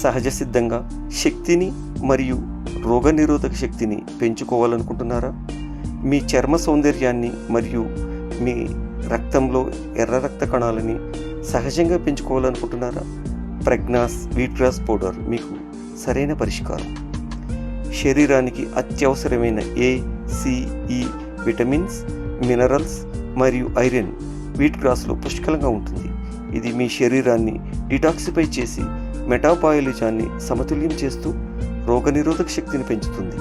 సహజ సిద్ధంగా శక్తిని మరియు రోగనిరోధక శక్తిని పెంచుకోవాలనుకుంటున్నారా? మీ చర్మ సౌందర్యాన్ని మరియు మీ రక్తంలో ఎర్ర రక్త కణాలని సహజంగా పెంచుకోవాలనుకుంటున్నారా? ప్రజ్ఞాస్ వీట్ గ్రాస్ పౌడర్ మీకు సరైన పరిష్కారం. శరీరానికి అత్యవసరమైన ఏ, సి, ఈ విటమిన్స్, మినరల్స్ మరియు ఐరన్ వీట్ గ్రాస్లో పుష్కలంగా ఉంటుంది. ఇది మీ శరీరాన్ని డిటాక్సిఫై చేసి మెటాబాలిజాన్ని సమతుల్యం చేస్తూ రోగనిరోధక శక్తిని పెంచుతుంది.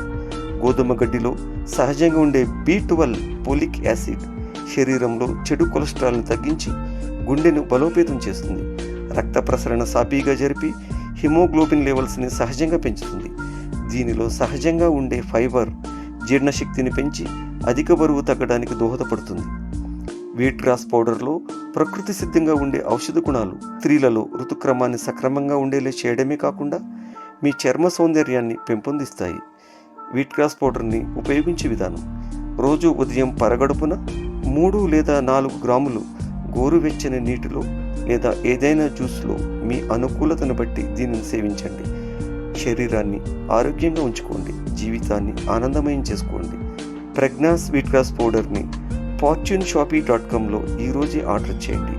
గోధుమ గడ్డిలో సహజంగా ఉండే B12 పోలిక్ యాసిడ్ శరీరంలో చెడు కొలెస్ట్రాల్ని తగ్గించి గుండెను బలోపేతం చేస్తుంది. రక్త ప్రసరణ సాఫీగా జరిపి హిమోగ్లోబిన్ లెవెల్స్ని సహజంగా పెంచుతుంది. దీనిలో సహజంగా ఉండే ఫైబర్ జీర్ణశక్తిని పెంచి అధిక బరువు తగ్గడానికి దోహదపడుతుంది. వీట్ గ్రాస్ పౌడర్లో ప్రకృతి సిద్ధంగా ఉండే ఔషధ గుణాలు స్త్రీలలో ఋతుక్రమాన్ని సక్రమంగా ఉండేలా చేయడమే కాకుండా మీ చర్మ సౌందర్యాన్ని పెంపొందిస్తాయి. వీట్ గ్రాస్ పౌడర్ని ఉపయోగించే విధానం: రోజు ఉదయం పరగడుపున 3 లేదా 4 గ్రాములు గోరువెచ్చని నీటిలో లేదా ఏదైనా జ్యూస్లో మీ అనుకూలతను బట్టి దీనిని సేవించండి. శరీరాన్ని ఆరోగ్యంగా ఉంచుకోండి, జీవితాన్ని ఆనందమయం చేసుకోండి. ప్రజ్ఞాస్ వీట్ గ్రాస్ పౌడర్ని fortuneshopee.comలో ఈరోజే ఆర్డర్ చేయండి.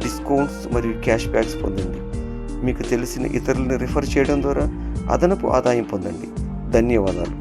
డిస్కౌంట్స్ మరియు క్యాష్ బ్యాక్స్ పొందండి. మీకు తెలిసిన ఇతరులను రిఫర్ చేయడం ద్వారా అదనపు ఆదాయం పొందండి. ధన్యవాదాలు.